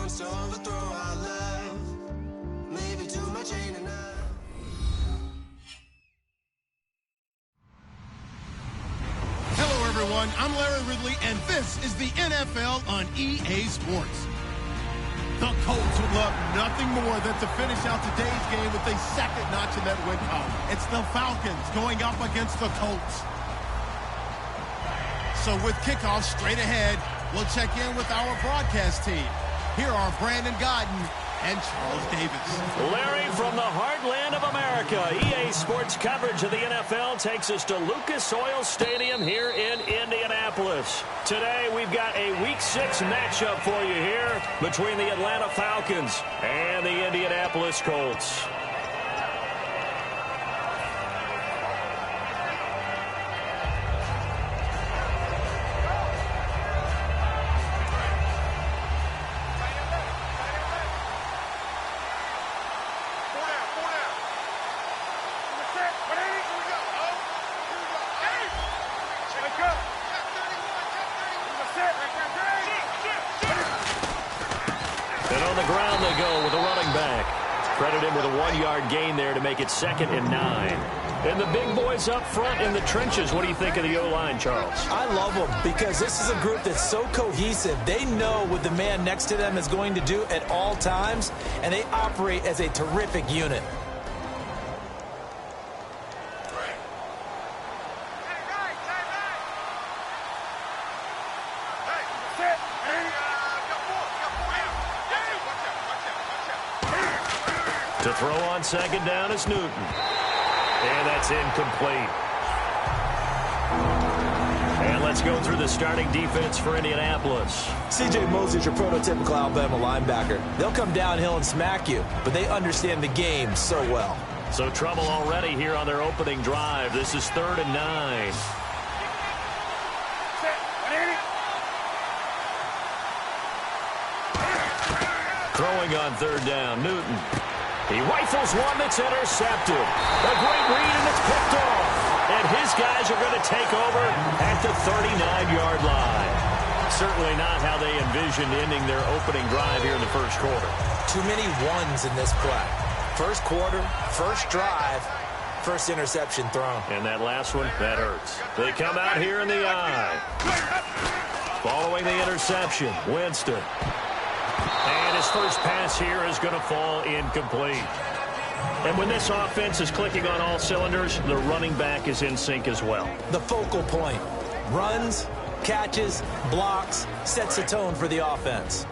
stones to overthrow our love. Maybe too much ain't enough. Hello, everyone. I'm Larry Ridley, and this is the NFL on EA Sports. The Colts would love nothing more than to finish out today's game with a second notch in that win column. It's the Falcons going up against the Colts. So with kickoff straight ahead, we'll check in with our broadcast team. Here are Brandon Godden and Charles Davis. Larry, from the heartland of America, EA Sports coverage of the NFL takes us to Lucas Oil Stadium here in Indianapolis. Today, we've got a Week 6 matchup for you here between the Atlanta Falcons and the Indianapolis Colts. And on the ground they go with a running back. Credit him with a 1-yard gain there to make it 2nd and 9. And the big boys up front in the trenches. What do you think of the O-line, Charles? I love them because this is a group that's so cohesive. They know what the man next to them is going to do at all times, and they operate as a terrific unit. To throw on 2nd down is Newton. And that's incomplete. And let's go through the starting defense for Indianapolis. C.J. Mosley's your prototypical Alabama linebacker. They'll come downhill and smack you, but they understand the game so well. So trouble already here on their opening drive. This is 3rd and 9. Throwing on 3rd down, Newton. He rifles one that's intercepted. A great read, and it's picked off. And his guys are going to take over at the 39-yard line. Certainly not how they envisioned ending their opening drive here in the first quarter. Too many ones in this play. First quarter, first drive, first interception thrown. And that last one, that hurts. They come out here in the eye. Following the interception, Winston. And his first pass here is going to fall incomplete. And when this offense is clicking on all cylinders, the running back is in sync as well. The focal point. Runs, catches, blocks, sets the tone for the offense.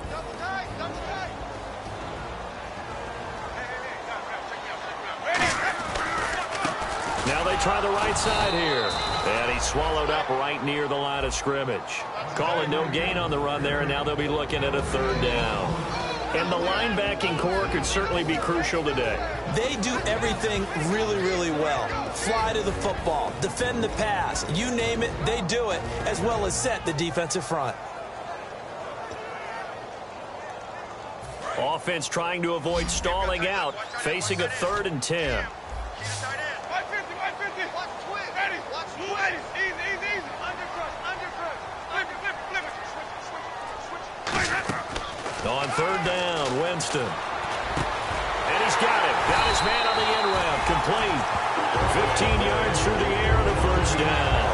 Now they try the right side here. And he's swallowed up right near the line of scrimmage. Call it no gain on the run there, and now they'll be looking at a 3rd down. And the linebacking core could certainly be crucial today. They do everything really, really well. Fly to the football, defend the pass, you name it, they do it, as well as set the defensive front. Offense trying to avoid stalling out, facing a 3rd and 10. On 3rd down, Winston. And he's got it. Got his man on the end route. Complete. 15 yards through the air and a 1st down.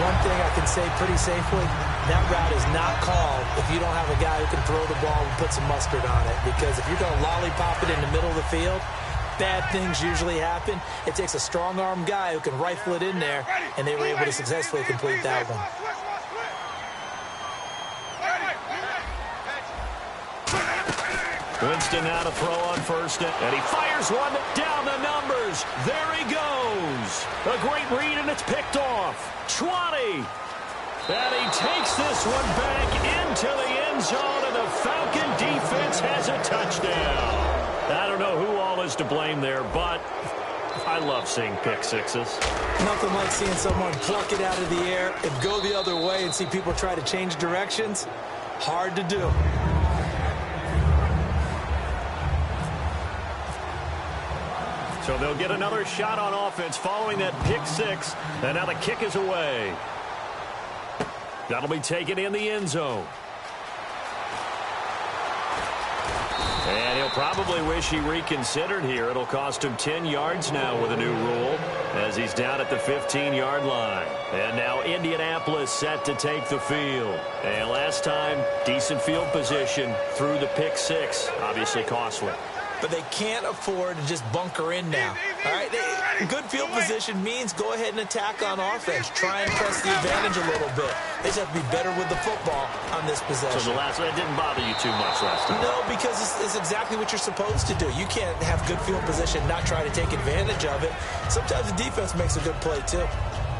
One thing I can say pretty safely, that route is not called if you don't have a guy who can throw the ball and put some mustard on it. Because if you're going to lollipop it in the middle of the field, bad things usually happen. It takes a strong-arm guy who can rifle it in there, and they were able to successfully complete that one. Winston now to throw on 1st, and he fires one down the numbers. There he goes. A great read, and it's picked off. 20. And he takes this one back into the end zone, and the Falcon defense has a touchdown. I don't know who all is to blame there, but I love seeing pick sixes. Nothing like seeing someone pluck it out of the air and go the other way and see people try to change directions. Hard to do. So they'll get another shot on offense following that pick six. And now the kick is away. That'll be taken in the end zone. And he'll probably wish he reconsidered here. It'll cost him 10 yards now with a new rule as he's down at the 15-yard line. And now Indianapolis set to take the field. And last time, decent field position through the pick six. Obviously costly. But they can't afford to just bunker in now. All right, good field position means go ahead and attack on offense. Try and press the advantage a little bit. They just have to be better with the football on this possession. So that didn't bother you too much last time? No, because it's exactly what you're supposed to do. You can't have good field position, not try to take advantage of it. Sometimes the defense makes a good play, too.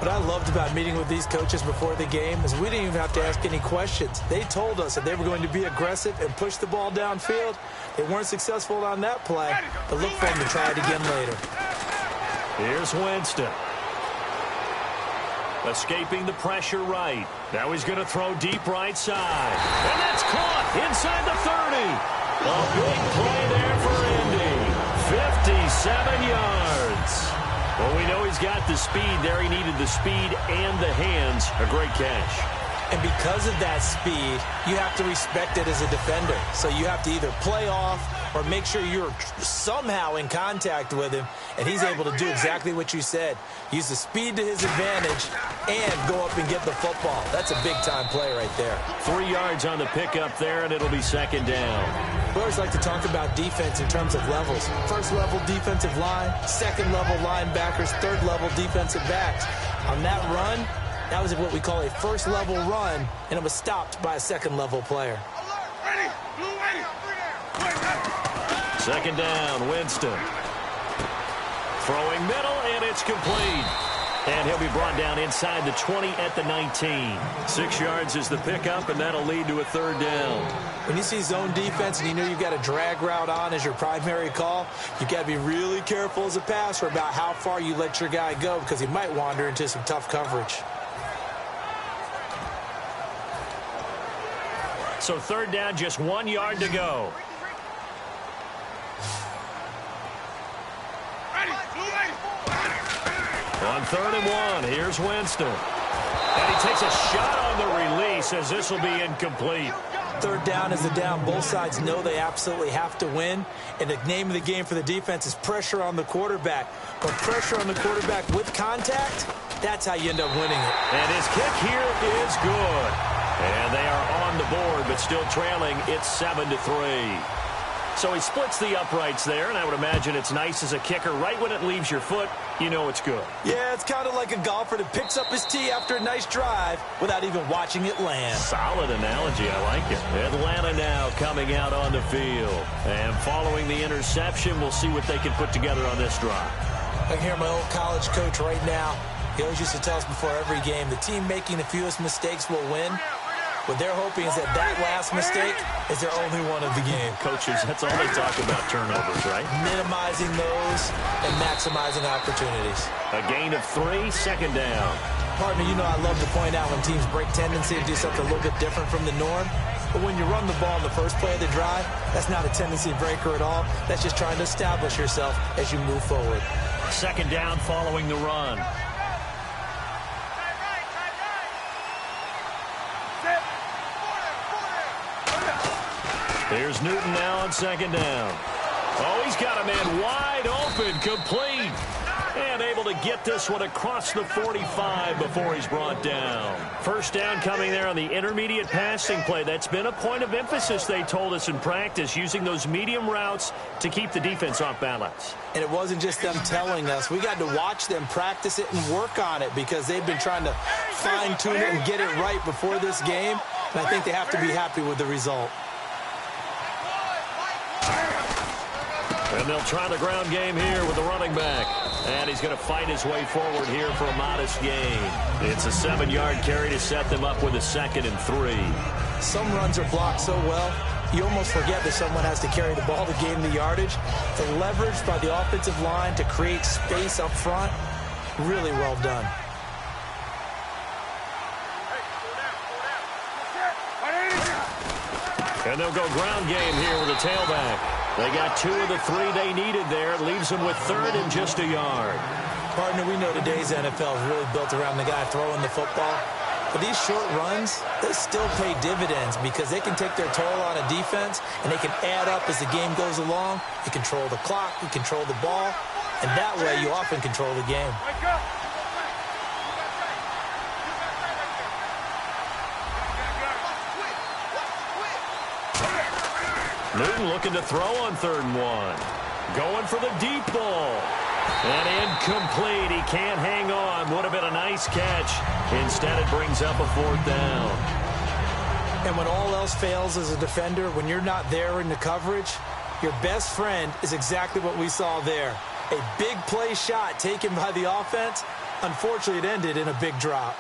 What I loved about meeting with these coaches before the game is we didn't even have to ask any questions. They told us that they were going to be aggressive and push the ball downfield. They weren't successful on that play, but look for them to try it again later. Here's Winston. Escaping the pressure right. Now he's going to throw deep right side. And that's caught inside the 30. A big play there for Indy. 57 yards. Well, we know he's got the speed there. He needed the speed and the hands. A great catch. And because of that speed, you have to respect it as a defender. So you have to either play off or make sure you're somehow in contact with him, and he's able to do exactly what you said. Use the speed to his advantage and go up and get the football. That's a big-time play right there. 3 yards on the pickup there, and it'll be second down. We always like to talk about defense in terms of levels. First-level defensive line, second-level linebackers, third-level defensive backs. On that run, that was what we call a first-level run, and it was stopped by a second-level player. Second down, Winston. Throwing middle, and it's complete. And he'll be brought down inside the 20 at the 19. 6 yards is the pickup, and that'll lead to a third down. When you see zone defense and you know you've got a drag route on as your primary call, you've got to be really careful as a passer about how far you let your guy go because he might wander into some tough coverage. So third down, just 1 yard to go. On 3rd and 1, here's Winston. And he takes a shot on the release as this will be incomplete. Third down is the down. Both sides know they absolutely have to win. And the name of the game for the defense is pressure on the quarterback. But pressure on the quarterback with contact, that's how you end up winning it. And his kick here is good. And they are on the board, but still trailing. It's 7-3. So he splits the uprights there, and I would imagine it's nice as a kicker. Right when it leaves your foot, you know it's good. Yeah, it's kind of like a golfer that picks up his tee after a nice drive without even watching it land. Solid analogy. I like it. Atlanta now coming out on the field. And following the interception, we'll see what they can put together on this drive. I can hear my old college coach right now. He always used to tell us before every game, the team making the fewest mistakes will win. What they're hoping is that last mistake is their only one of the game. Coaches, that's all they talk about, turnovers, right? Minimizing those and maximizing opportunities. A gain of 3, second down. Partner, you know I love to point out when teams break tendency to do something a little bit different from the norm. But when you run the ball in the first play of the drive, that's not a tendency breaker at all. That's just trying to establish yourself as you move forward. Second down following the run. Here's Newton now on second down. Oh, he's got a man wide open, complete. And able to get this one across the 45 before he's brought down. First down coming there on the intermediate passing play. That's been a point of emphasis, they told us in practice, using those medium routes to keep the defense off balance. And it wasn't just them telling us. We got to watch them practice it and work on it because they've been trying to fine-tune it and get it right before this game. And I think they have to be happy with the result. And they'll try the ground game here with the running back. And he's going to fight his way forward here for a modest gain. It's a 7-yard carry to set them up with a 2nd and 3. Some runs are blocked so well, you almost forget that someone has to carry the ball to gain the yardage. The leverage by the offensive line to create space up front, really well done. And they'll go ground game here with a tailback. They got 2 of the 3 they needed there. It leaves them with 3rd and just a yard. Partner, we know today's NFL is really built around the guy throwing the football. But these short runs, they still pay dividends because they can take their toll on a defense, and they can add up as the game goes along. You control the clock, you control the ball, and that way you often control the game. Newton looking to throw on 3rd and 1. Going for the deep ball. And incomplete. He can't hang on. Would have been a nice catch. Instead, it brings up a 4th down. And when all else fails as a defender, when you're not there in the coverage, your best friend is exactly what we saw there. A big play shot taken by the offense. Unfortunately, it ended in a big drop.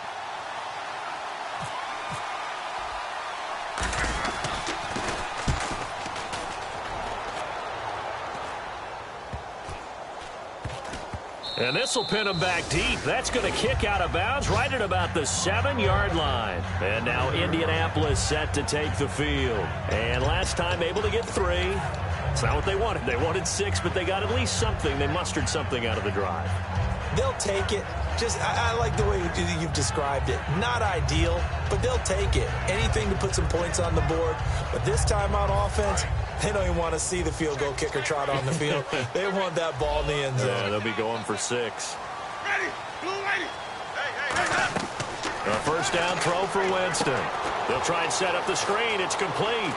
And this will pin him back deep. That's going to kick out of bounds right at about the 7-yard line. And now Indianapolis set to take the field. And last time able to get 3. It's not what they wanted. They wanted 6, but they got at least something. They mustered something out of the drive. They'll take it. I like the way you've described it. Not ideal, but they'll take it. Anything to put some points on the board. But this time on offense, they don't even want to see the field goal kicker trot on the field. They want that ball in the end zone. Yeah, they'll be going for 6. Ready, blue lady. A 1st down throw for Winston. They'll try and set up the screen. It's complete.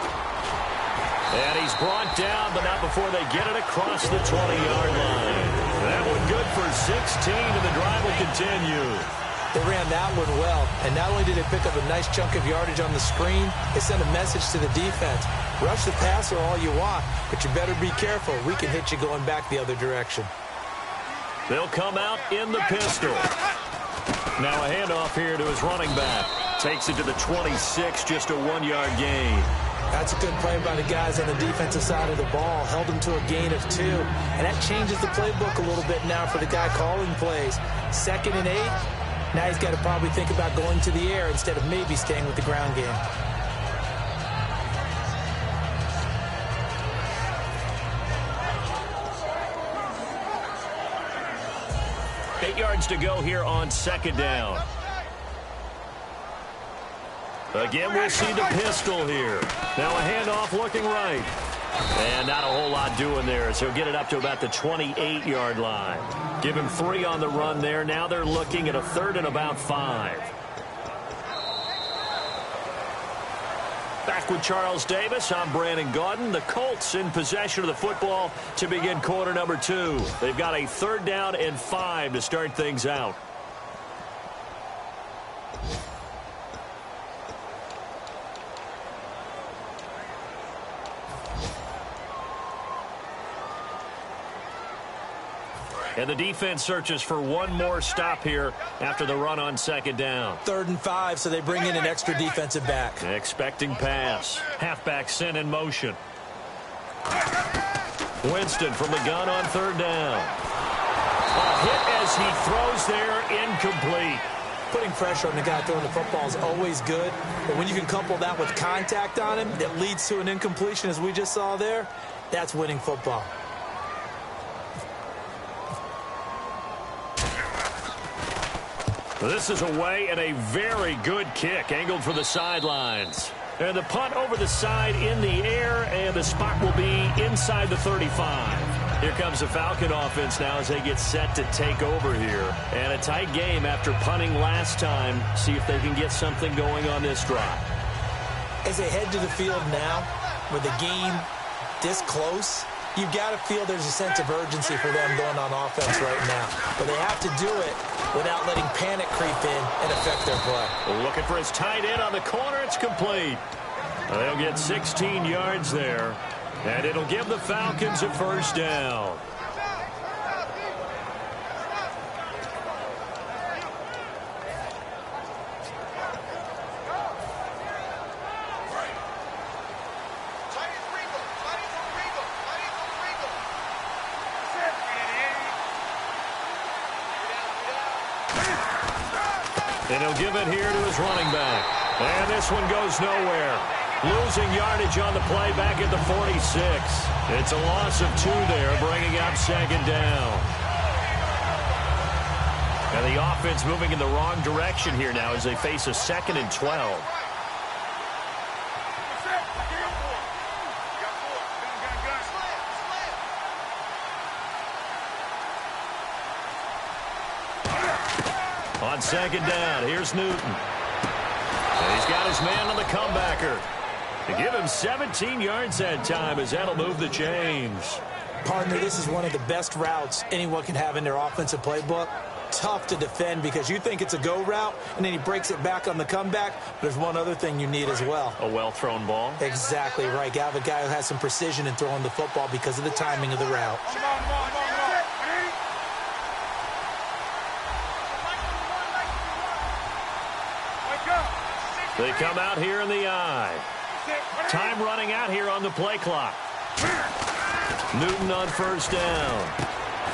And he's brought down, but not before they get it across the 20-yard line. That one good for 16, and the drive will continue. They ran that one well, and not only did they pick up a nice chunk of yardage on the screen, they sent a message to the defense. Rush the passer all you want, but you better be careful. We can hit you going back the other direction. They'll come out in the pistol. Now a handoff here to his running back. Takes it to the 26, just a 1-yard gain. That's a good play by the guys on the defensive side of the ball. Held them to a gain of 2. And that changes the playbook a little bit now for the guy calling plays. 2nd and 8. Now he's got to probably think about going to the air instead of maybe staying with the ground game. Eight yards to go here on 2nd down. Again, we'll see the pistol here. Now a handoff looking right. And not a whole lot doing there, so he'll get it up to about the 28-yard line. Give him 3 on the run there. Now they're looking at a 3rd and about 5. Back with Charles Davis, I'm Brandon Gaudin. The Colts in possession of the football to begin quarter number 2. They've got a 3rd down and 5 to start things out. And the defense searches for one more stop here after the run on 2nd down. 3rd and 5, so they bring in an extra defensive back. Expecting pass. Halfback sent in motion. Winston from the gun on 3rd down. A hit as he throws there, incomplete. Putting pressure on the guy throwing the football is always good, but when you can couple that with contact on him that leads to an incompletion, as we just saw there, that's winning football. This is away and a very good kick, angled for the sidelines. And the punt over the side in the air, and the spot will be inside the 35. Here comes the Falcon offense now as they get set to take over here. And a tight game after punting last time. See if they can get something going on this drive. As they head to the field now, with the game this close, you've got to feel there's a sense of urgency for them going on offense right now. But they have to do it without letting panic creep in and affect their play. Looking for his tight end on the corner. It's complete. They'll get 16 yards there, and it'll give the Falcons a 1st down. And he'll give it here to his running back. And this one goes nowhere. Losing yardage on the play back at the 46. It's a loss of 2 there, bringing up 2nd down. And the offense moving in the wrong direction here now as they face a 2nd and 12. On 2nd down, here's Newton. And he's got his man on the comebacker. To give him 17 yards that time as that'll move the chains. Partner, this is one of the best routes anyone can have in their offensive playbook. Tough to defend because you think it's a go route, and then he breaks it back on the comeback. There's one other thing you need as well. A well-thrown ball? Exactly right. You have a guy who has some precision in throwing the football because of the timing of the route. They come out here in the eye. Time running out here on the play clock. Newton on 1st down.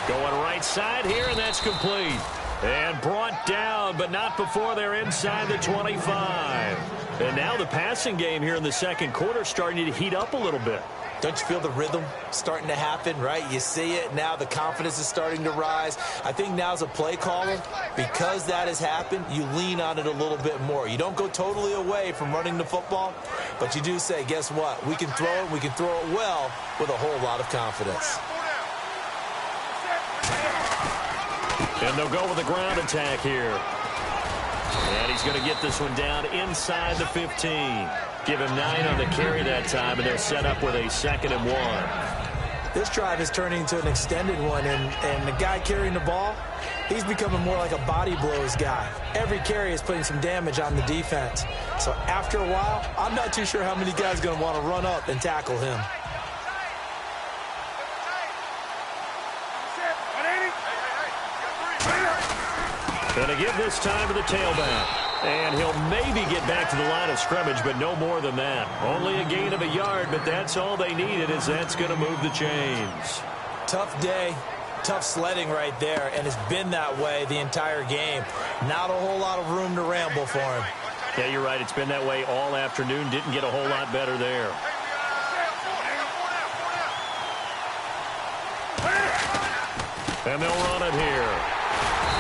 Going right side here, and that's complete. And brought down, but not before they're inside the 25. And now the passing game here in the 2nd quarter starting to heat up a little bit. Don't you feel the rhythm starting to happen, right? You see it now. The confidence is starting to rise. I think now's a play caller. Because that has happened, you lean on it a little bit more. You don't go totally away from running the football, but you do say, guess what? We can throw it. We can throw it well with a whole lot of confidence. And they'll go with a ground attack here. And he's going to get this one down inside the 15. Give him 9 on the carry that time, and they're set up with a 2nd and 1. This drive is turning into an extended one, and the guy carrying the ball, he's becoming more like a body blows guy. Every carry is putting some damage on the defense. So after a while, I'm not too sure how many guys are going to want to run up and tackle him. Going to give this time to the tailback. And he'll maybe get back to the line of scrimmage, but no more than that. Only a gain of a yard, but that's all they needed, as that's going to move the chains. Tough day, tough sledding right there, and it's been that way the entire game. Not a whole lot of room to ramble for him. Yeah, you're right. It's been that way all afternoon. Didn't get a whole lot better there. And they'll run it here.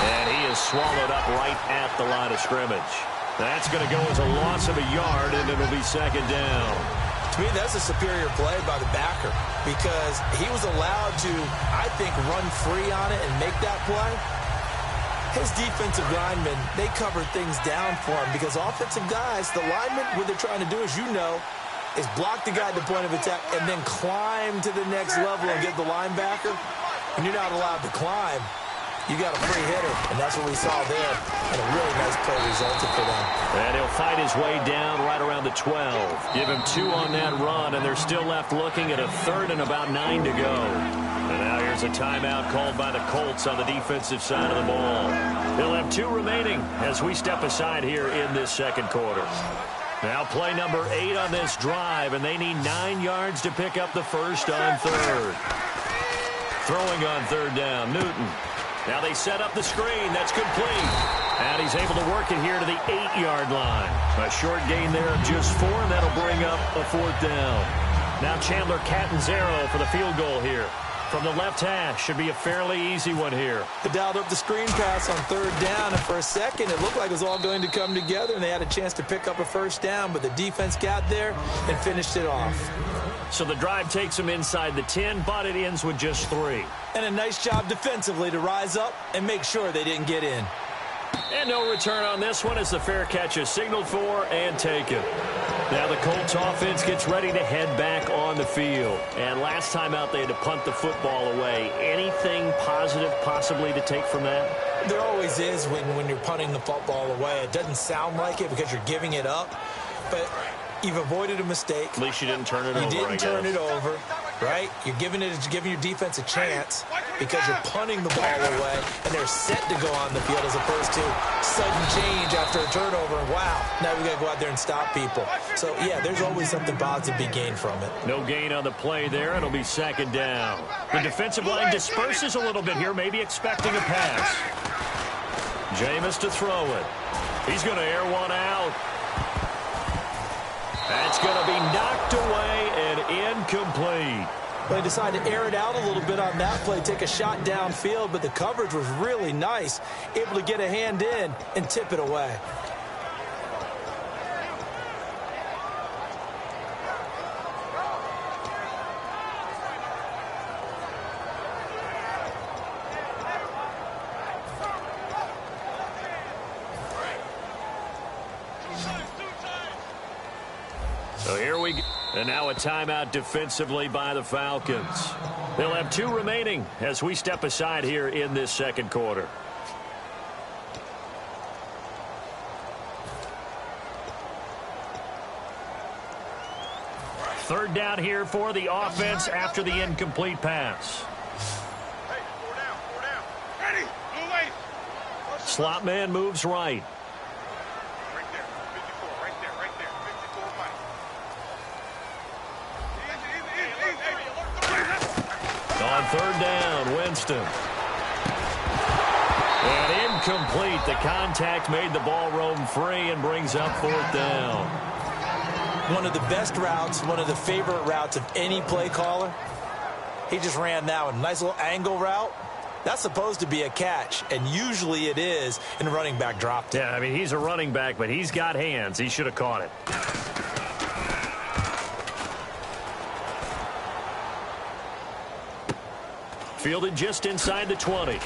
And he is swallowed up right at the line of scrimmage. That's going to go as a loss of a yard, and it'll be 2nd down. To me, that's a superior play by the backer because he was allowed to, I think, run free on it and make that play. His defensive linemen, they cover things down for him because offensive guys, the linemen, what they're trying to do, as you know, is block the guy at the point of attack and then climb to the next level and get the linebacker. And you're not allowed to climb. You got a free hitter, and that's what we saw there. And a really nice play resulted for them. And he'll fight his way down right around the 12. Give him 2 on that run, and they're still left looking at a 3rd and about 9 to go. And now here's a timeout called by the Colts on the defensive side of the ball. They'll have 2 remaining as we step aside here in this 2nd quarter. Now play number 8 on this drive, and they need 9 yards to pick up the first on 3rd. Throwing on 3rd down, Newton. Now they set up the screen. That's complete. And he's able to work it here to the 8-yard line. A short gain there of just 4, and that'll bring up a 4th down. Now Chandler Catanzaro for the field goal here. From the left hash, should be a fairly easy one here. They dialed up the screen pass on 3rd down, and for a second, it looked like it was all going to come together, and they had a chance to pick up a 1st down, but the defense got there and finished it off. So the drive takes them inside the 10, but it ends with just 3. And a nice job defensively to rise up and make sure they didn't get in. And no return on this one as the fair catch is signaled for and taken. Now the Colts offense gets ready to head back on the field. And last time out they had to punt the football away. Anything positive possibly to take from that? There always is when you're punting the football away. It doesn't sound like it because you're giving it up. But you've avoided a mistake. At least you didn't turn it over, You didn't turn it over, right? You're giving your defense a chance because you're punting the ball away, and they're set to go on the field as opposed to sudden change after a turnover. And wow, now we got to go out there and stop people. So, yeah, there's always something positive to be gained from it. No gain on the play there. It'll be 2nd down. The defensive line disperses a little bit here, maybe expecting a pass. Jameis to throw it. He's going to air one out. That's going to be knocked away and incomplete. Well, he decided to air it out a little bit on that play, take a shot downfield, but the coverage was really nice, able to get a hand in and tip it away. So here we go. And now a timeout defensively by the Falcons. They'll have 2 remaining as we step aside here in this second quarter. Third down here for the offense after the incomplete pass. Hey, 4 down, 4 down. Ready, blue lady. Slot man moves right. Right there, 54, right there, 54 Mike. Easy. On third down, Winston. And incomplete. The contact made the ball roam free and brings up fourth down. One of the best routes, one of the favorite routes of any play caller. He just ran that one. Nice little angle route. That's supposed to be a catch, and usually it is, and the running back dropped it. Yeah, I mean, he's a running back, but he's got hands. He should have caught it. Fielded just inside the 20.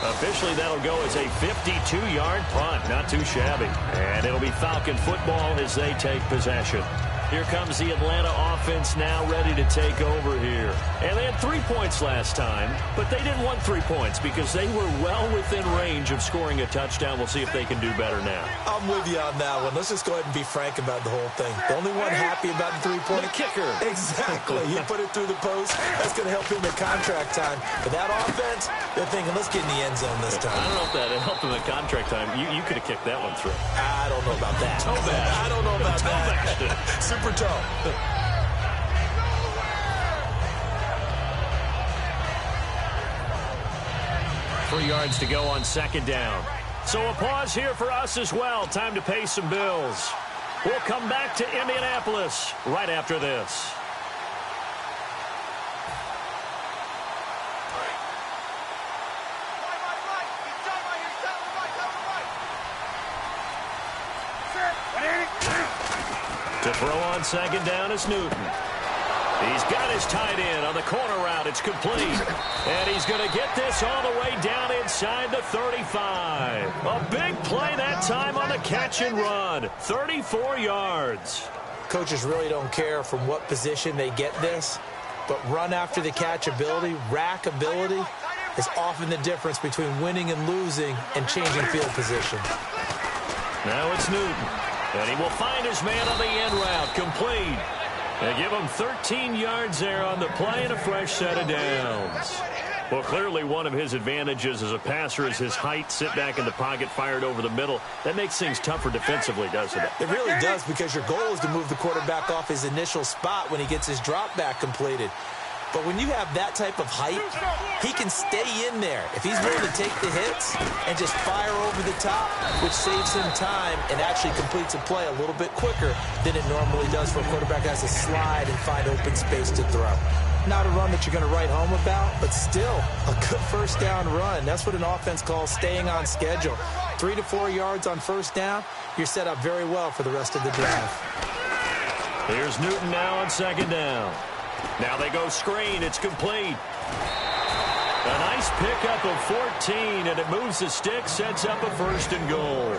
Officially, that'll go as a 52-yard punt. Not too shabby. And it'll be Falcon football as they take possession. Here comes the Atlanta offense now ready to take over here. And they had 3 points last time, but they didn't want 3 points because they were well within range of scoring a touchdown. We'll see if they can do better now. I'm with you on that one. Let's just go ahead and be frank about the whole thing. The only one happy about the 3-point The kicker. Exactly. He put it through the post. That's going to help him in contract time. But that offense, they're thinking, let's get in the end zone this time. I don't know if that helped him in contract time. You could have kicked that one through. I don't know about that. Toe bash. I don't know about Toe that. bashed it. Super toe. 3 yards to go on second down. So a pause here for us as well. Time to pay some bills. We'll come back to Indianapolis right after this. To throw on second down is Newton. He's got his tight end on the corner route. It's complete. And he's going to get this all the way down inside the 35. A big play that time on the catch and run. 34 yards. Coaches really don't care from what position they get this, but run after the catch ability, rack ability, is often the difference between winning and losing and changing field position. Now it's Newton. And he will find his man on the end route. Complete. They give him 13 yards there on the play and a fresh set of downs. Well, clearly one of his advantages as a passer is his height. Sit back in the pocket, fired over the middle. That makes things tougher defensively, doesn't it? It really does, because your goal is to move the quarterback off his initial spot when he gets his drop back completed. But when you have that type of height, he can stay in there. If he's willing to take the hits and just fire over the top, which saves him time and actually completes a play a little bit quicker than it normally does for a quarterback that has to slide and find open space to throw. Not a run that you're going to write home about, but still a good first down run. That's what an offense calls staying on schedule. 3 to 4 yards on first down, you're set up very well for the rest of the drive. Here's Newton now on second down. Now they go screen. It's complete. A nice pickup of 14, and it moves the stick, sets up a first and goal.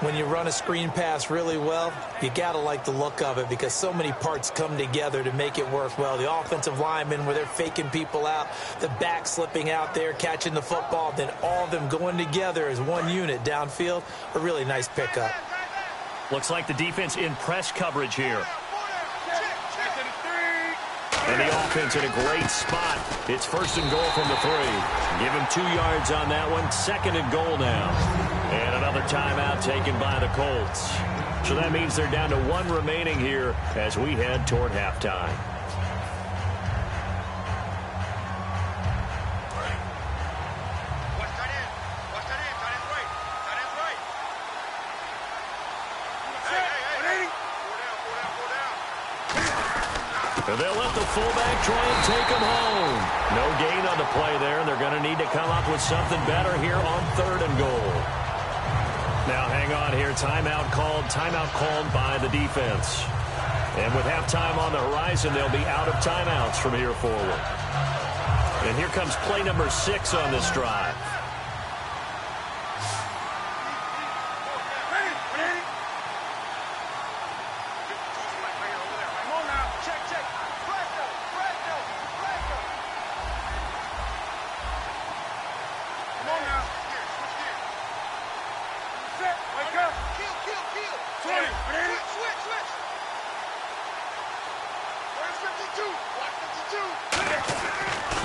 When you run a screen pass really well, you got to like the look of it, because so many parts come together to make it work well. The offensive linemen, where they're faking people out, the back slipping out there, catching the football, then all of them going together as one unit downfield. A really nice pickup. Looks like the defense in press coverage here. And the offense in a great spot. It's first and goal from the 3. Give him 2 yards on that one. Second and goal now. And another timeout taken by the Colts. So that means they're down to 1 remaining here as we head toward halftime. And they'll let the fullback try and take him home. No gain on the play there, and they're going to need to come up with something better here on 3rd and goal. Now hang on here. Timeout called by the defense. And with halftime on the horizon, they'll be out of timeouts from here forward. And here comes play number 6 on this drive.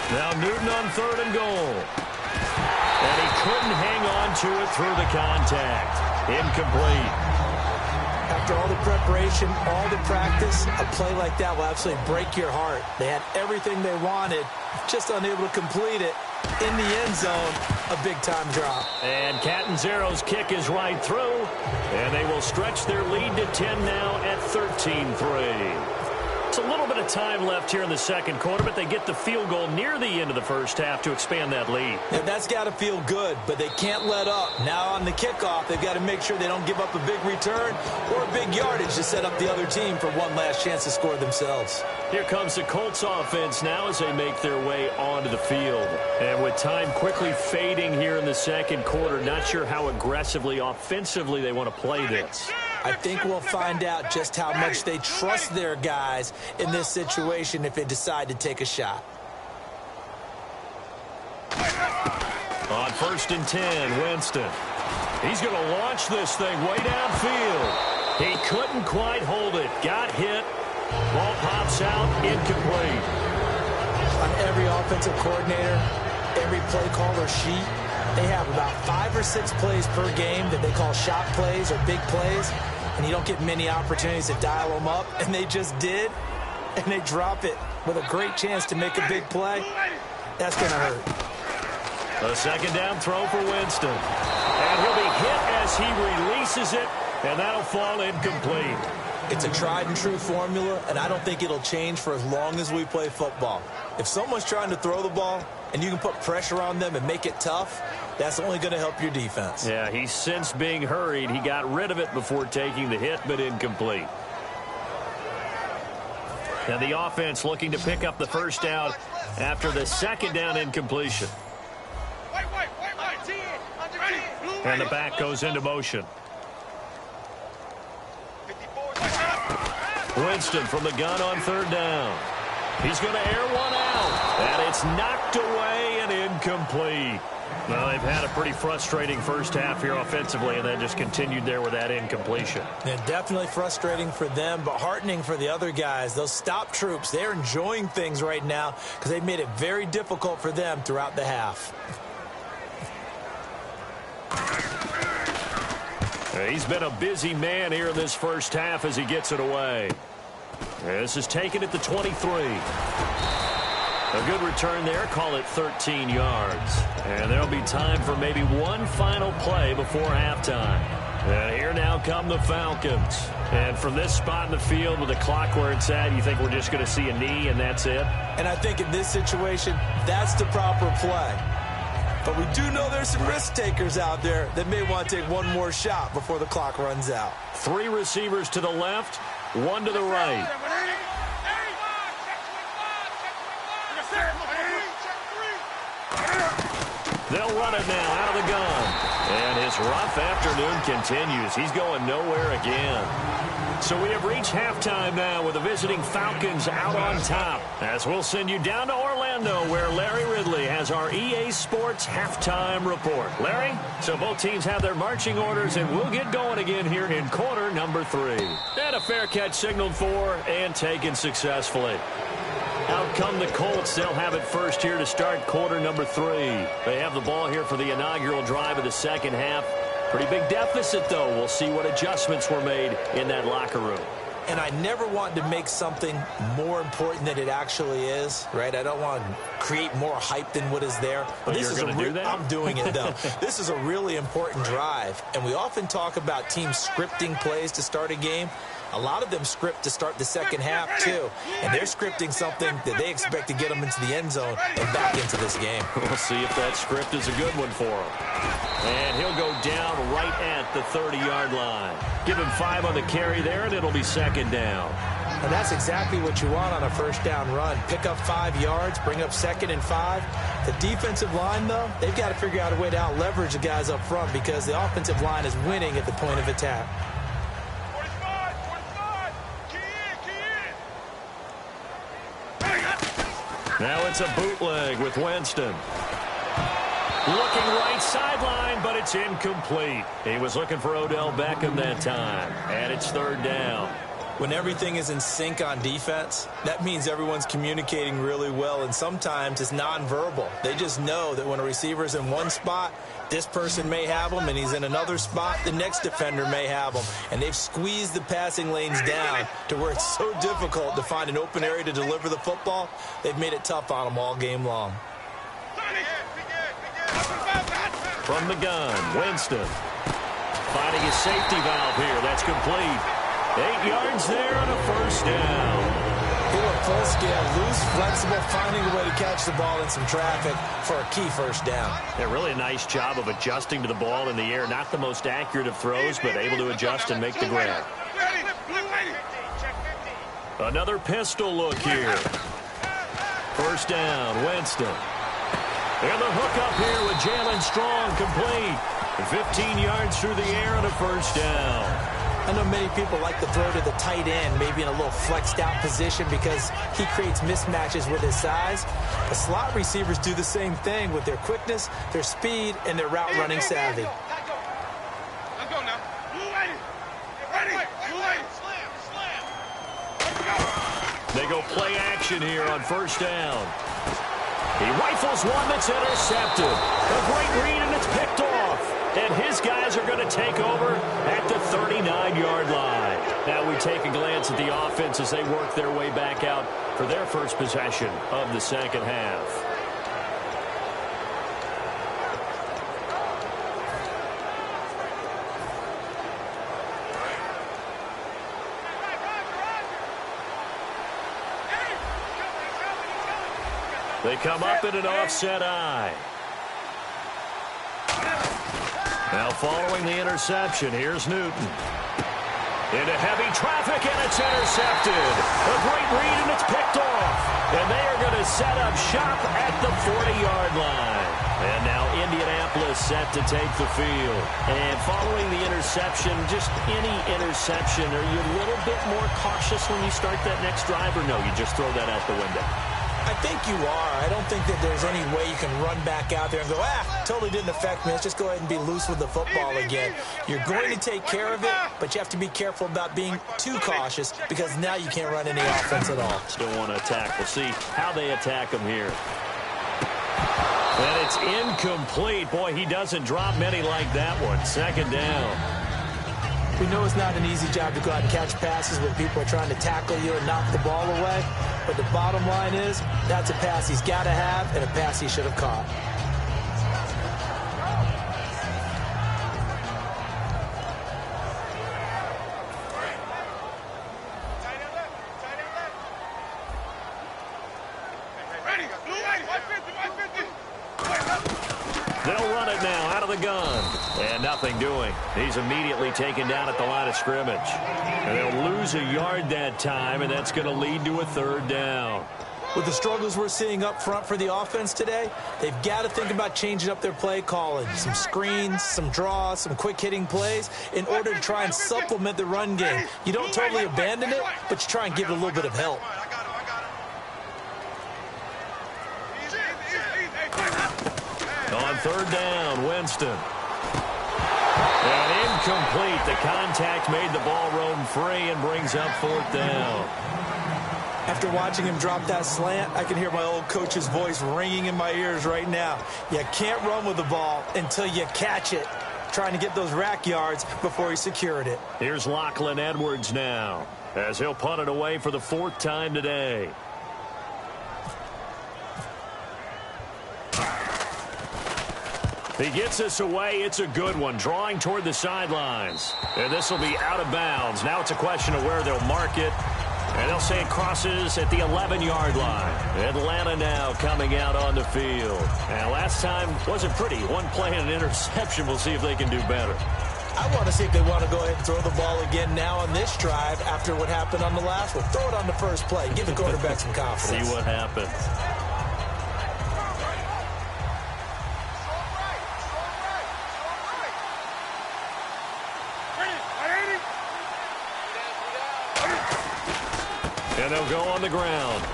Now Newton on 3rd and goal. And he couldn't hang on to it through the contact. Incomplete. After all the preparation, all the practice, a play like that will absolutely break your heart. They had everything they wanted, just unable to complete it. In the end zone, a big-time drop. And Catanzaro's kick is right through, and they will stretch their lead to 10 now at 13-3. It's a little bit of time left here in the second quarter, but they get the field goal near the end of the first half to expand that lead. Yeah, that's got to feel good, but they can't let up. Now on the kickoff, they've got to make sure they don't give up a big return or a big yardage to set up the other team for one last chance to score themselves. Here comes the Colts offense now as they make their way onto the field. And with time quickly fading here in the second quarter, not sure how aggressively, offensively they want to play this. I think we'll find out just how much they trust their guys in this situation if they decide to take a shot. On 1st and 10, Winston. He's going to launch this thing way downfield. He couldn't quite hold it. Got hit. Ball pops out. Incomplete. On every offensive coordinator, every play caller sheet, they have about 5 or 6 plays per game that they call shot plays or big plays, and you don't get many opportunities to dial them up, and they just did, and they drop it with a great chance to make a big play. That's going to hurt. A second down throw for Winston. And he'll be hit as he releases it, and that'll fall incomplete. It's a tried-and-true formula, and I don't think it'll change for as long as we play football. If someone's trying to throw the ball and you can put pressure on them and make it tough, that's only going to help your defense. Yeah, he's since being hurried. He got rid of it before taking the hit, but incomplete. And the offense looking to pick up the first down after the second down incompletion. And the back goes into motion. Winston from the gun on 3rd down. He's going to air one out. And it's knocked away and incomplete. Well, they've had a pretty frustrating first half here offensively, and then just continued there with that incompletion. Yeah, definitely frustrating for them, but heartening for the other guys. Those stop troops, they're enjoying things right now because they've made it very difficult for them throughout the half. He's been a busy man here in this first half as he gets it away. This is taken at the 23. A good return there. Call it 13 yards. And there'll be time for maybe one final play before halftime. And here now come the Falcons. And from this spot in the field with the clock where it's at, you think we're just going to see a knee and that's it? And I think in this situation, that's the proper play. But we do know there's some risk takers out there that may want to take one more shot before the clock runs out. 3 receivers to the left, 1 to the right. They'll run it now out of the gun. And his rough afternoon continues. He's going nowhere again. So we have reached halftime now with the visiting Falcons out on top. As we'll send you down to Orlando where Larry Ridley has our EA Sports halftime report. Larry, so both teams have their marching orders and we'll get going again here in quarter number 3. And a fair catch signaled for and taken successfully. Out come the Colts. They'll have it first here to start quarter number 3. They have the ball here for the inaugural drive of the second half. Pretty big deficit, though. We'll see what adjustments were made in that locker room. And I never want to make something more important than it actually is, right? I don't want to create more hype than what is there. But this is do that? I'm doing it, though. This is a really important drive. And we often talk about teams scripting plays to start a game. A lot of them script to start the second half, too. And they're scripting something that they expect to get them into the end zone and back into this game. We'll see if that script is a good one for him. And he'll go down right at the 30-yard line. Give him 5 on the carry there, and it'll be second down. And that's exactly what you want on a first down run. Pick up 5 yards, bring up 2nd and 5. The defensive line, though, they've got to figure out a way to out-leverage the guys up front because the offensive line is winning at the point of attack. 45, key in. Now it's a bootleg with Winston. Looking right sideline, but it's incomplete. He was looking for Odell Beckham that time, and it's 3rd down. When everything is in sync on defense, that means everyone's communicating really well, and sometimes it's nonverbal. They just know that when a receiver's in one spot, this person may have him, and he's in another spot, the next defender may have him. And they've squeezed the passing lanes down to where it's so difficult to find an open area to deliver the football. They've made it tough on them all game long. From the gun, Winston. Finding his safety valve here. That's complete. 8 yards there on a first down. He went full scale, loose, flexible, finding a way to catch the ball in some traffic for a key first down. Yeah, really a nice job of adjusting to the ball in the air. Not the most accurate of throws, but able to adjust and make the grab. Another pistol look here. First down, Winston. And the hook up here with Jalen Strong complete. 15 yards through the air on a first down. I know many people like to throw to the tight end, maybe in a little flexed out position because he creates mismatches with his size. The slot receivers do the same thing with their quickness, their speed, and their route running savvy. Let's go now. Ready. They go play action here on first down. He rifles one that's intercepted. A great read, and it's picked off. And his guys are going to take over at the 39-yard line. Now we take a glance at the offense as they work their way back out for their first possession of the second half. They come up in an offset eye. Now following the interception, here's Newton. Into heavy traffic, and it's intercepted. A great read, and it's picked off. And they are going to set up shop at the 40-yard line. And now Indianapolis set to take the field. And following the interception, just any interception, are you a little bit more cautious when you start that next drive, or no, you just throw that out the window? I think you are. I don't think that there's any way you can run back out there and go, totally didn't affect me. Let's just go ahead and be loose with the football again. You're going to take care of it, but you have to be careful about being too cautious because now you can't run any offense at all. Still want to attack. We'll see how they attack him here. And it's incomplete. Boy, he doesn't drop many like that one. Second down. We know it's not an easy job to go out and catch passes when people are trying to tackle you and knock the ball away. But the bottom line is, that's a pass he's got to have and a pass he should have caught. They'll run it now out of the gun. And nothing doing. He's immediately taken down at the line of scrimmage. And they'll lose a yard that time, and that's going to lead to a third down. With the struggles we're seeing up front for the offense today, they've got to think about changing up their play calling. Some screens, some draws, some quick-hitting plays in order to try and supplement the run game. You don't totally abandon it, but you try and give it a little bit of help. On third down, Winston. And incomplete. The contact made the ball roam free and brings up fourth down. After watching him drop that slant, I can hear my old coach's voice ringing in my ears right now. You can't run with the ball until you catch it. Trying to get those rack yards before he secured it. Here's Lachlan Edwards now, as he'll punt it away for the 4th time today. He gets this away. It's a good one, drawing toward the sidelines. And this will be out of bounds. Now it's a question of where they'll mark it. And they'll say it crosses at the 11-yard line. Atlanta now coming out on the field. And last time wasn't pretty. One play and an interception. We'll see if they can do better. I want to see if they want to go ahead and throw the ball again now on this drive after what happened on the last one. Throw it on the first play. Give the quarterback some confidence. See what happens. And they'll go on the ground.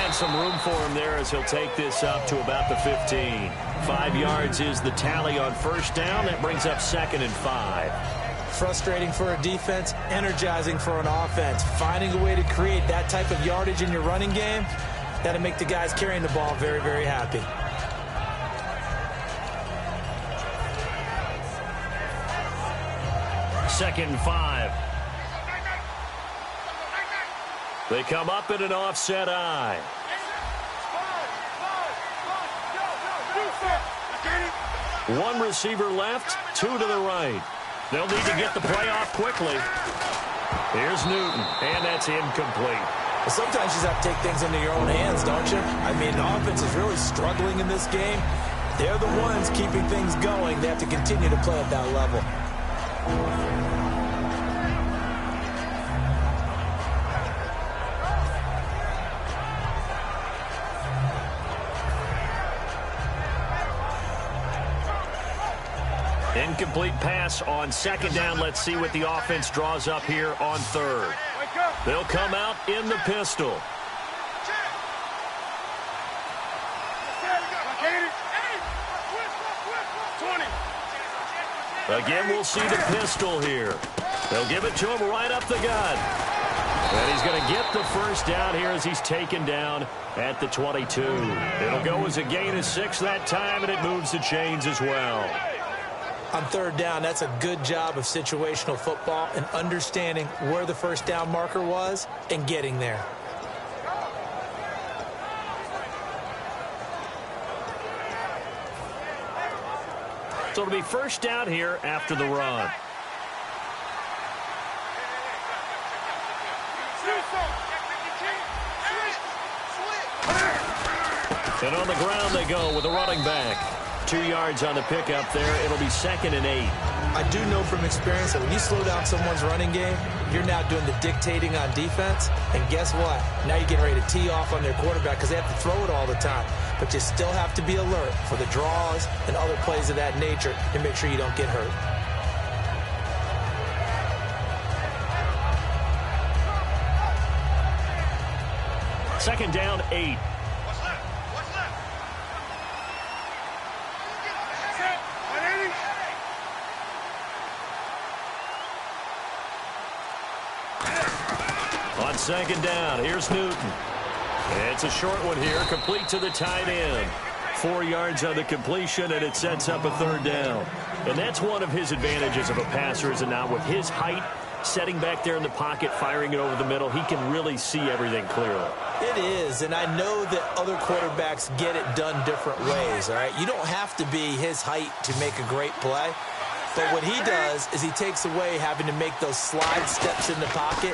And some room for him there as he'll take this up to about the 15. 5 yards is the tally on first down. That brings up 2nd and 5. Frustrating for a defense, energizing for an offense. Finding a way to create that type of yardage in your running game, that'll make the guys carrying the ball very, very happy. Second and 5. They come up in an offset eye. One receiver left, 2 to the right. They'll need to get the play off quickly. Here's Newton, and that's incomplete. Well, sometimes you just have to take things into your own hands, don't you? I mean, the offense is really struggling in this game. They're the ones keeping things going. They have to continue to play at that level. Incomplete pass on second down. Let's see what the offense draws up here on third. They'll come out in the pistol. Again, we'll see the pistol here. They'll give it to him right up the gut. And he's going to get the first down here as he's taken down at the 22. It'll go as a gain of 6 that time, and it moves the chains as well. On third down, that's a good job of situational football and understanding where the first down marker was and getting there. So it'll be first down here after the run. And on the ground they go with a running back. 2 yards on the pickup there. It'll be 2nd and 8. I do know from experience that when you slow down someone's running game, you're now doing the dictating on defense. And guess what? Now you're getting ready to tee off on their quarterback because they have to throw it all the time. But you still have to be alert for the draws and other plays of that nature to make sure you don't get hurt. Second down, 8. On second down, here's Newton. And it's a short one here, complete to the tight end. 4 yards on the completion, and it sets up a third down. And that's one of his advantages of a passer, is it not? With his height, setting back there in the pocket, firing it over the middle, he can really see everything clearly. It is, and I know that other quarterbacks get it done different ways, all right? You don't have to be his height to make a great play. But what he does is he takes away having to make those slide steps in the pocket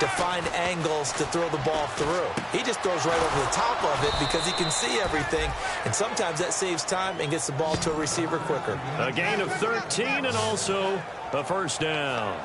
to find angles to throw the ball through. He just throws right over the top of it because he can see everything, and sometimes that saves time and gets the ball to a receiver quicker. A gain of 13 and also a first down.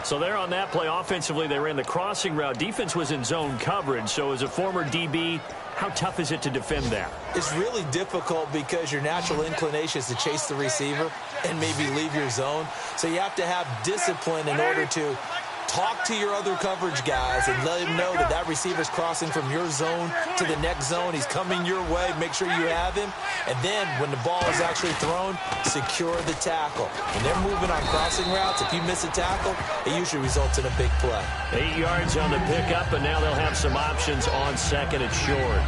So there on that play, offensively, they ran the crossing route. Defense was in zone coverage, so as a former DB, how tough is it to defend that? It's really difficult because your natural inclination is to chase the receiver and maybe leave your zone. So you have to have discipline in order to talk to your other coverage guys and let him know that that receiver's crossing from your zone to the next zone. He's coming your way. Make sure you have him. And then when the ball is actually thrown, secure the tackle. When they're moving on crossing routes, if you miss a tackle, it usually results in a big play. 8 yards on the pickup, and now they'll have some options on second and short.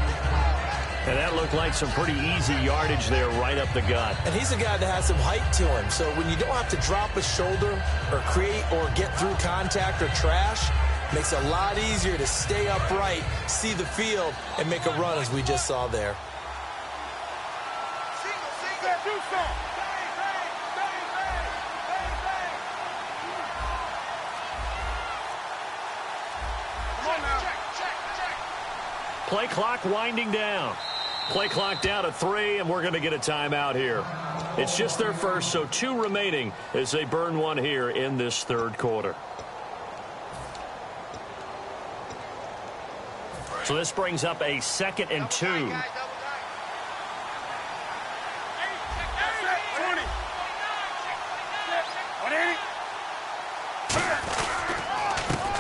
And that looked like some pretty easy yardage there right up the gut. And he's a guy that has some height to him. So when you don't have to drop a shoulder or create or get through contact or trash, makes it a lot easier to stay upright, see the field, and make a run as we just saw there. Play clock winding down. Play clock down to 3, and we're going to get a timeout here. It's just their first, so 2 remaining as they burn one here in this third quarter. So this brings up a 2nd and 2.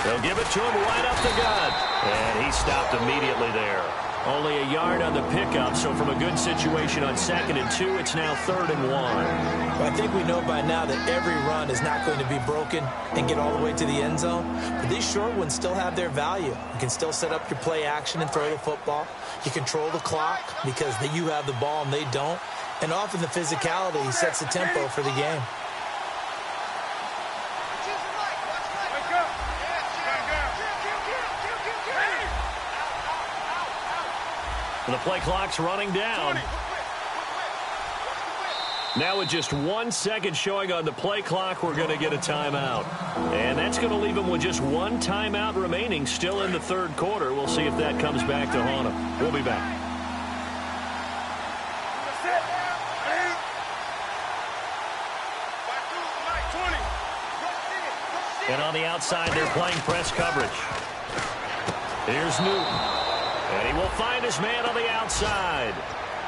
They'll give it to him right up the gut. And he stopped immediately there. Only a yard on the pickup, so from a good situation on 2nd and 2, it's now 3rd and 1. Well, I think we know by now that every run is not going to be broken and get all the way to the end zone. But these short ones still have their value. You can still set up your play action and throw the football. You control the clock because you have the ball and they don't. And often the physicality sets the tempo for the game. And the play clock's running down. Now with just 1 second showing on the play clock, we're going to get a timeout. And that's going to leave them with just 1 timeout remaining still in the third quarter. We'll see if that comes back to haunt them. We'll be back. And on the outside, they're playing press coverage. Here's Newton. And he will find his man on the outside.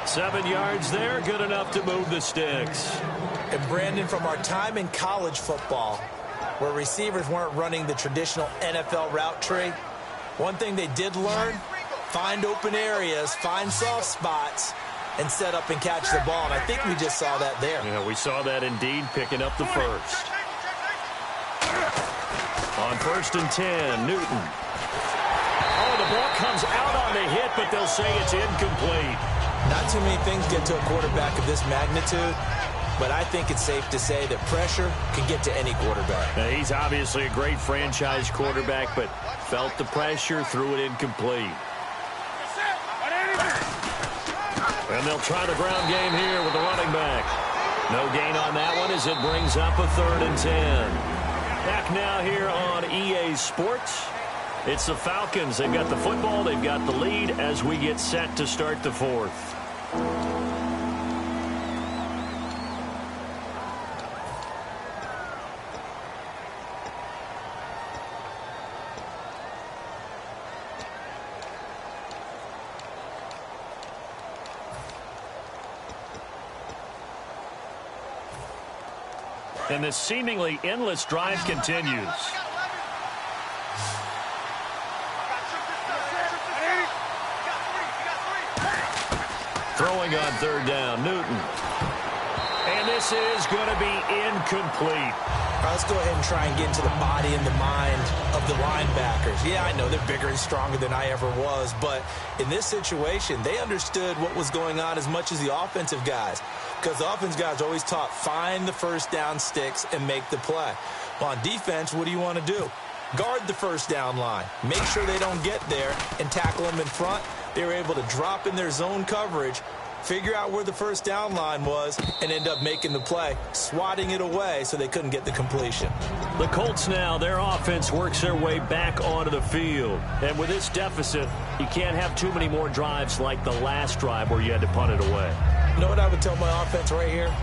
7 yards there, good enough to move the sticks. And Brandon, from our time in college football, where receivers weren't running the traditional NFL route tree, one thing they did learn, find open areas, find soft spots, and set up and catch the ball. And I think we just saw that there. Yeah, we saw that indeed, picking up the first. On 1st and 10, Newton. Oh, the ball comes out on the hit, but they'll say it's incomplete. Not too many things get to a quarterback of this magnitude, but I think it's safe to say that pressure can get to any quarterback. Now, he's obviously a great franchise quarterback, but felt the pressure, threw it incomplete. And they'll try the ground game here with the running back. No gain on that one as it brings up a 3rd and 10. Back now here on EA Sports. It's the Falcons. They've got the football. They've got the lead as we get set to start the fourth. And this seemingly endless drive continues. Throwing on 3rd down, Newton. And this is going to be incomplete. All right, let's go ahead and try and get into the body and the mind of the linebackers. Yeah, I know they're bigger and stronger than I ever was, but in this situation, they understood what was going on as much as the offensive guys. Because the offense guys are always taught, find the first down sticks and make the play. Well, on defense, what do you want to do? Guard the first down line. Make sure they don't get there and tackle them in front. They were able to drop in their zone coverage, figure out where the first down line was, and end up making the play, swatting it away so they couldn't get the completion. The Colts now, their offense works their way back onto the field. And with this deficit, you can't have too many more drives like the last drive where you had to punt it away. You know what I would tell my offense right here?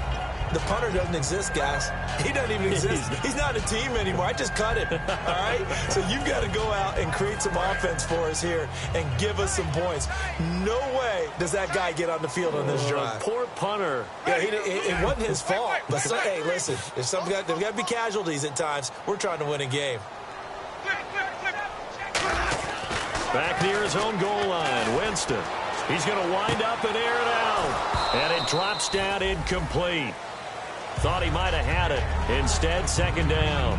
The punter doesn't exist, guys. He doesn't even exist. He's not a team anymore. I just cut him, all right? So you've got to go out and create some offense for us here and give us some points. No way does that guy get on the field on this drive. Poor punter. Yeah, it wasn't his fault. But, hey, listen, there's got to be casualties at times. We're trying to win a game. Back near his own goal line, Winston. He's going to wind up and air it out. And it drops down incomplete. Thought he might have had it. Instead, 2nd down.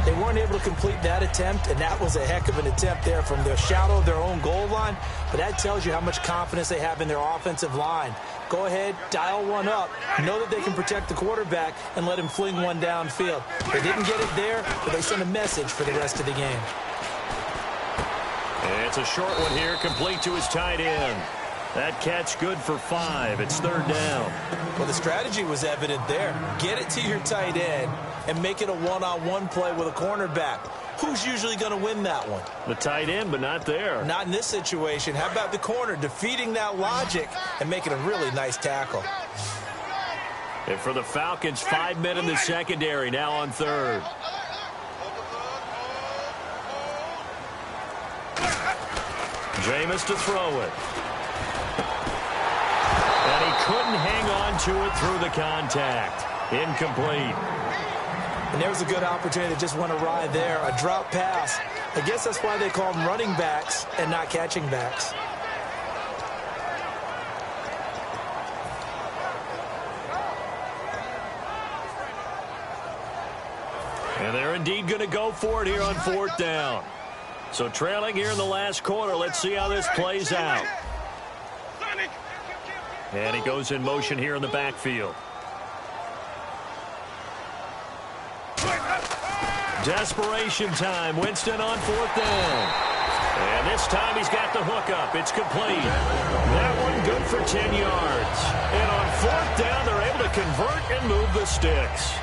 They weren't able to complete that attempt, and that was a heck of an attempt there from the shadow of their own goal line. But that tells you how much confidence they have in their offensive line. Go ahead, dial one up. Know that they can protect the quarterback and let him fling one downfield. They didn't get it there, but they sent a message for the rest of the game. And it's a short one here, complete to his tight end. That catch good for 5. It's 3rd down. Well, the strategy was evident there. Get it to your tight end and make it a one-on-one play with a cornerback. Who's usually going to win that one? The tight end, but not there. Not in this situation. How about the corner defeating that logic and making a really nice tackle? And for the Falcons, 5 men in the secondary, now on 3rd. Jameis to throw it. And he couldn't hang on to it through the contact. Incomplete. And there was a good opportunity that just went awry there. A drop pass. I guess that's why they call them running backs and not catching backs. And they're indeed going to go for it here on 4th down. So trailing here in the last quarter. Let's see how this plays out. And he goes in motion here in the backfield. Desperation time. Winston on 4th down. And this time he's got the hook up. It's complete. That one good for 10 yards. And on 4th down, they're able to convert and move the sticks.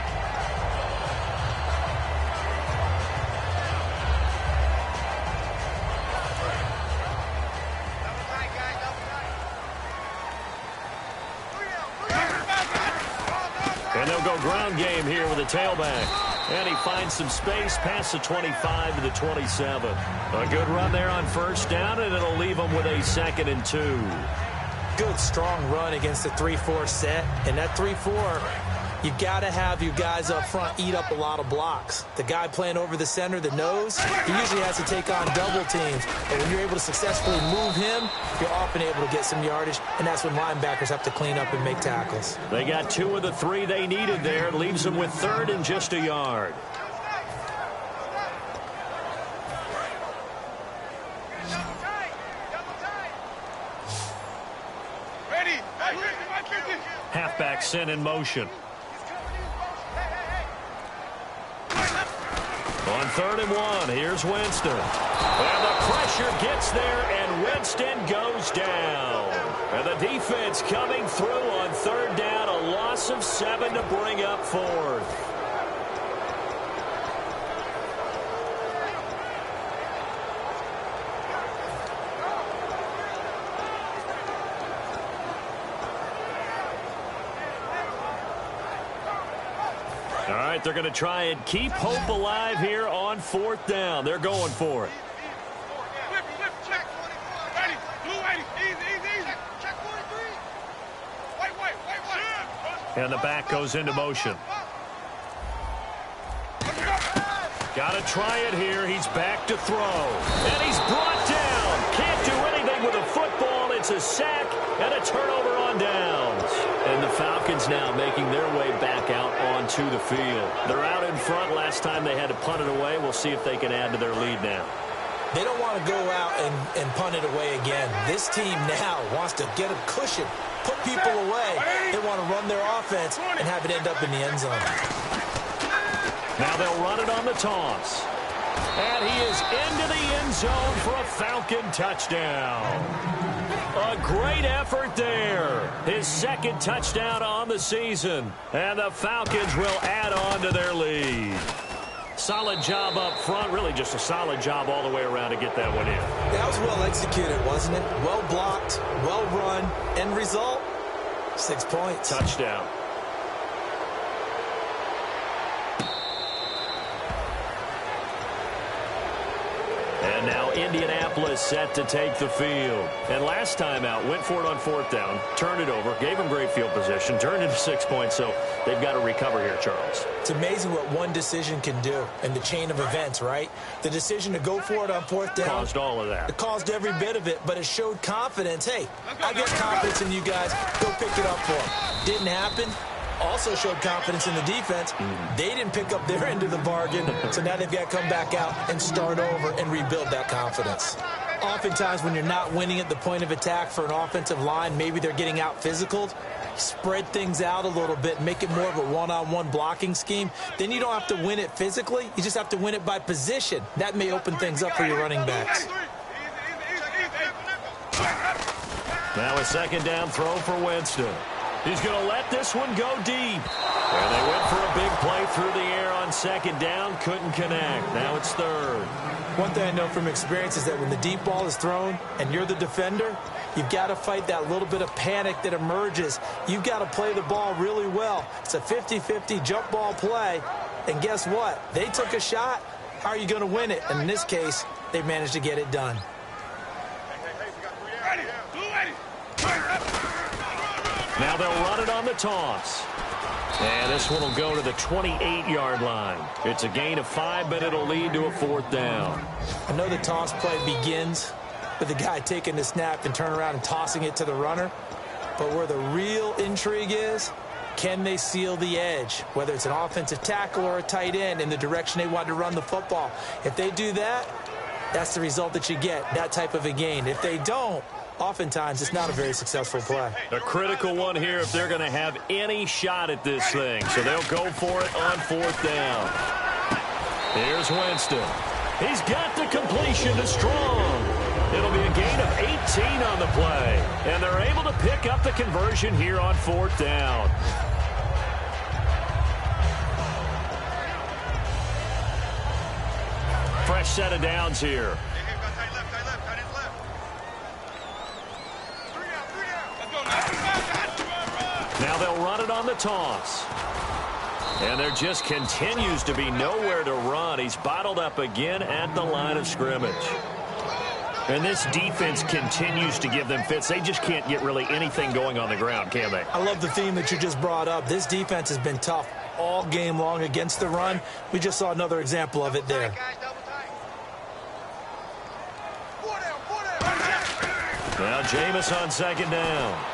And they'll go ground game here with a tailback. And he finds some space past the 25 to the 27. A good run there on 1st down, and it'll leave him with a 2nd and 2. Good, strong run against the 3-4 set. And that 3-4, you got to have your guys up front eat up a lot of blocks. The guy playing over the center, the nose, he usually has to take on double teams. But when you're able to successfully move him, you're often able to get some yardage, and that's when linebackers have to clean up and make tackles. They got 2 of the 3 they needed there. It leaves them with 3rd and just a yard. Halfback sent in motion. On 3rd and 1, here's Winston. And the pressure gets there, and Winston goes down. And the defense coming through on 3rd down, a loss of 7 to bring up 4th. All right, they're going to try and keep hope alive here on 4th down. They're going for it. And the back goes into motion. Got to try it here. He's back to throw. And he's brought down. Can't do anything with a football. It's a sack and a turnover on downs. And the Falcons now making their way back out onto the field. They're out in front. Last time they had to punt it away. We'll see if they can add to their lead now. They don't want to go out and punt it away again. This team now wants to get a cushion, put people away. They want to run their offense and have it end up in the end zone. Now they'll run it on the toss. And he is into the end zone for a Falcon touchdown. A great effort there. His 2nd touchdown on the season. And the Falcons will add on to their lead. Solid job up front. Really just a solid job all the way around to get that one in. That was well executed, wasn't it? Well blocked, well run. End result, 6 points. Touchdown. And now Indianapolis set to take the field. And last time out, went for it on 4th down, turned it over, gave them great field position, turned into 6 points, so they've got to recover here, Charles. It's amazing what one decision can do in the chain of events, right? The decision to go for it on 4th down. Caused all of that. It caused every bit of it, but it showed confidence. Hey, I got confidence in you guys. Go pick it up for them. Didn't happen. Also showed confidence in the defense. They didn't pick up their end of the bargain, so now they've got to come back out and start over and rebuild that confidence. Oftentimes when you're not winning at the point of attack for an offensive line, maybe they're getting out physical, spread things out a little bit, make it more of a one-on-one blocking scheme. Then you don't have to win it physically. You just have to win it by position. That may open things up for your running backs. Now a second down throw for Winston. He's going to let this one go deep. And they went for a big play through the air on second down. Couldn't connect. Now it's third. One thing I know from experience is that when the deep ball is thrown and you're the defender, you've got to fight that little bit of panic that emerges. You've got to play the ball really well. It's a 50-50 jump ball play. And guess what? They took a shot. How are you going to win it? And in this case, they managed to get it done. Now they'll run it on the toss. And this one will go to the 28-yard line. It's a gain of 5, but it'll lead to a fourth down. I know the toss play begins with the guy taking the snap and turning around and tossing it to the runner. But where the real intrigue is, can they seal the edge? Whether it's an offensive tackle or a tight end in the direction they want to run the football. If they do that, that's the result that you get, that type of a gain. If they don't, oftentimes it's not a very successful play. A critical one here if they're going to have any shot at this thing. So they'll go for it on fourth down. Here's Winston. He's got the completion to Strong. It'll be a gain of 18 on the play. And they're able to pick up the conversion here on fourth down. Fresh set of downs here. Now they'll run it on the toss. And there just continues to be nowhere to run. He's bottled up again at the line of scrimmage. And this defense continues to give them fits. They just can't get really anything going on the ground, can they? I love the theme that you just brought up. This defense has been tough all game long against the run. We just saw another example of it there. Now Jameis on second down.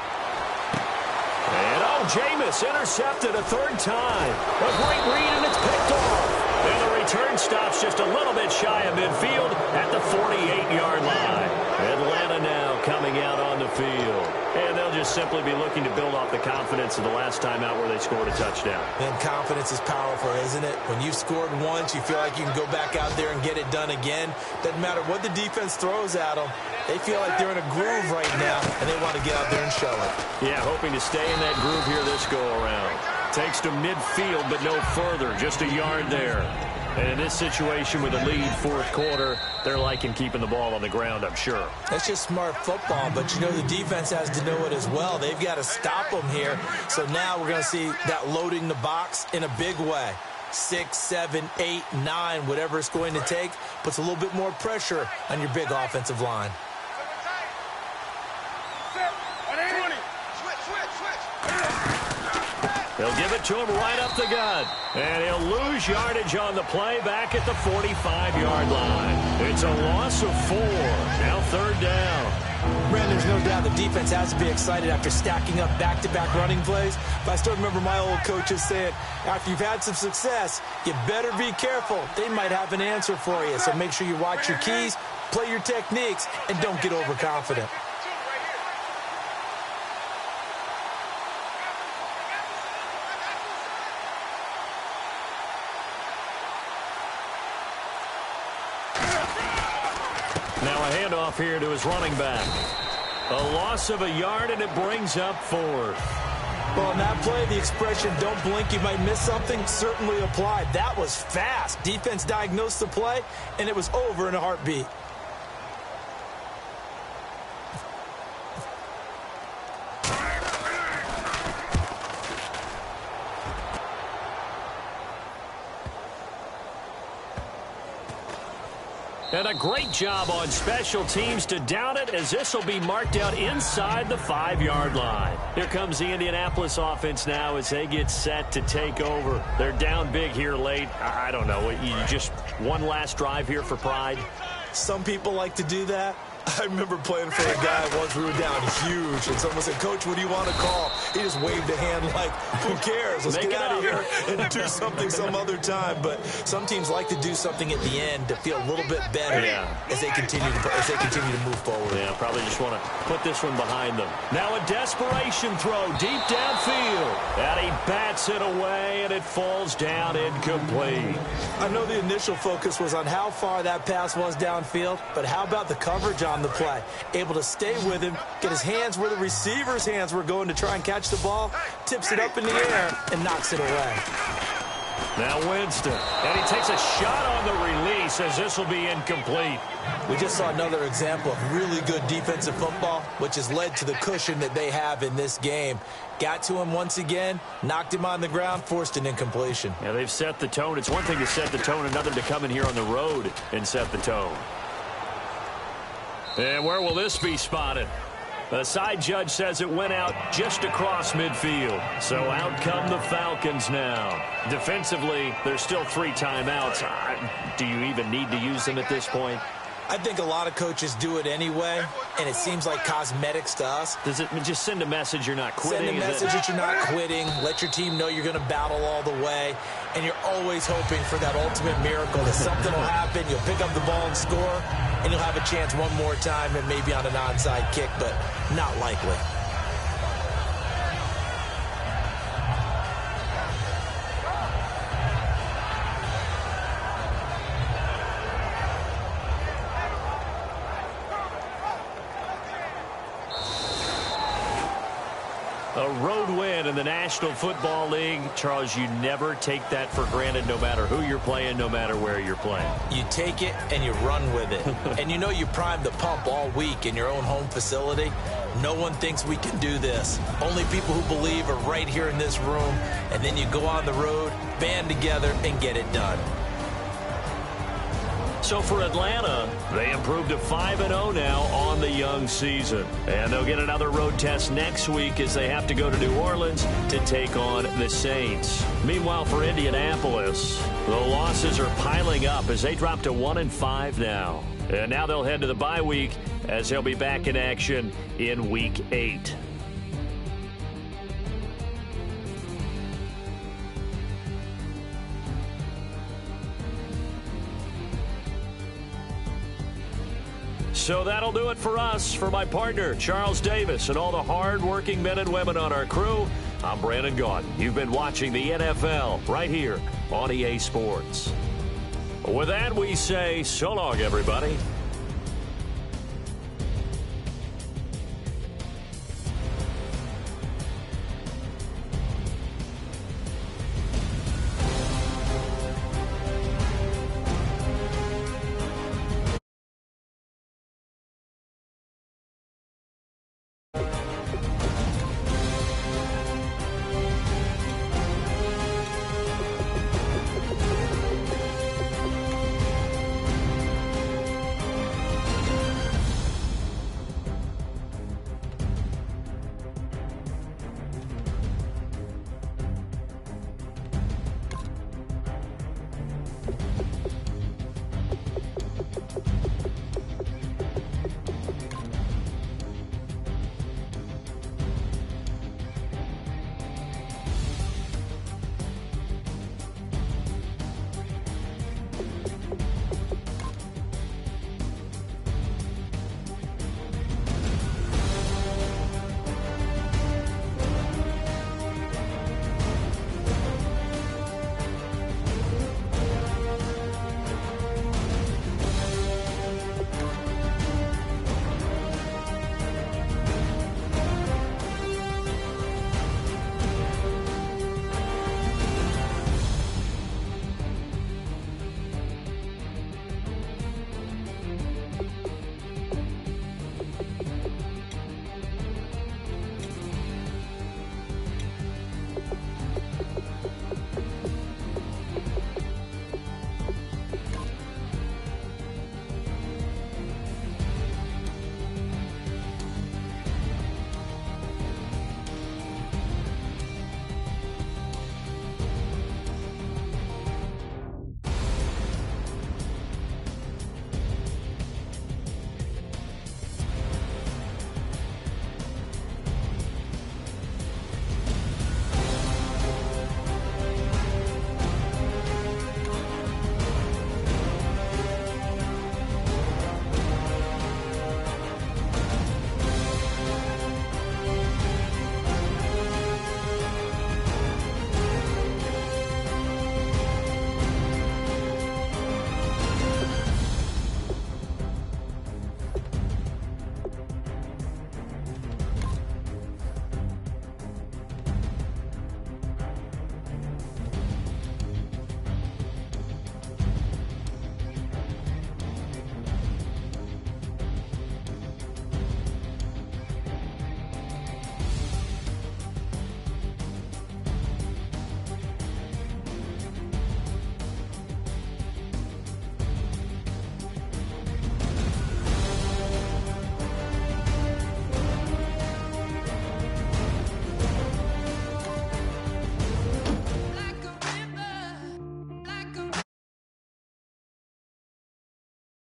And Jameis intercepted a third time. A great read, and it's picked off. And the return stops just a little bit shy of midfield at the 48-yard line. Atlanta now coming out on the field. And they'll just simply be looking to build off the confidence of the last time out where they scored a touchdown. And confidence is powerful, isn't it? When you've scored once, you feel like you can go back out there and get it done again. Doesn't matter what the defense throws at them. They feel like they're in a groove right now, and they want to get out there and show it. Yeah, hoping to stay in that groove here this go-around. Takes to midfield, but no further. Just a yard there. And in this situation with a lead fourth quarter, they're liking keeping the ball on the ground, I'm sure. That's just smart football, but you know the defense has to know it as well. They've got to stop them here. So now we're going to see that loading the box in a big way. 6, 7, 8, 9, whatever it's going to take, puts a little bit more pressure on your big offensive line. They'll give it to him right up the gut. And he'll lose yardage on the play back at the 45-yard line. It's a loss of 4. Now third down. Brandon, there's no doubt the defense has to be excited after stacking up back-to-back running plays. But I still remember my old coaches saying, after you've had some success, you better be careful. They might have an answer for you. So make sure you watch your keys, play your techniques, and don't get overconfident. Now a handoff here to his running back. A loss of a yard, and it brings up 4th. Well, on that play, the expression, don't blink, you might miss something, certainly applied. That was fast. Defense diagnosed the play, and it was over in a heartbeat. And a great job on special teams to down it, as this will be marked out inside the 5-yard line. Here comes the Indianapolis offense now as they get set to take over. They're down big here late. I don't know. You just one last drive here for pride? Some people like to do that. I remember playing for a guy once we were down huge, and someone said, "Coach, what do you want to call?" He just waved a hand like, who cares? Let's get out of here and do something some other time. But some teams like to do something at the end to feel a little bit better as they continue to move forward. Yeah, probably just want to put this one behind them. Now a desperation throw deep downfield. And he bats it away, and it falls down incomplete. I know the initial focus was on how far that pass was downfield, but how about the coverage on on the play. Able to stay with him, get his hands where the receiver's hands were going to try and catch the ball, tips it up in the air, and knocks it away. Now Winston, and he takes a shot on the release as this will be incomplete. We just saw another example of really good defensive football, which has led to the cushion that they have in this game. Got to him once again, knocked him on the ground, forced an incompletion. Yeah, they've set the tone. It's one thing to set the tone, another to come in here on the road and set the tone. And where will this be spotted? The side judge says it went out just across midfield. So out come the Falcons now. Defensively, there's still 3 timeouts. Do you even need to use them at this point? I think a lot of coaches do it anyway, and it seems like cosmetics to us. Does it just send a message you're not quitting? Send a message that you're not quitting. Let your team know you're going to battle all the way, and you're always hoping for that ultimate miracle that something will happen, you'll pick up the ball and score, and you'll have a chance one more time and maybe on an onside kick, but not likely. A road win in the National Football League. Charles, you never take that for granted no matter who you're playing, no matter where you're playing. You take it and you run with it. And you know you primed the pump all week in your own home facility. No one thinks we can do this. Only people who believe are right here in this room. And then you go on the road, band together, and get it done. So for Atlanta, they improved to 5-0 now on the young season. And they'll get another road test next week as they have to go to New Orleans to take on the Saints. Meanwhile, for Indianapolis, the losses are piling up as they drop to 1-5 now. And now they'll head to the bye week as they'll be back in action in Week 8. So that'll do it for us. For my partner, Charles Davis, and all the hard-working men and women on our crew, I'm Brandon Gaudin. You've been watching the NFL right here on EA Sports. With that, we say so long, everybody.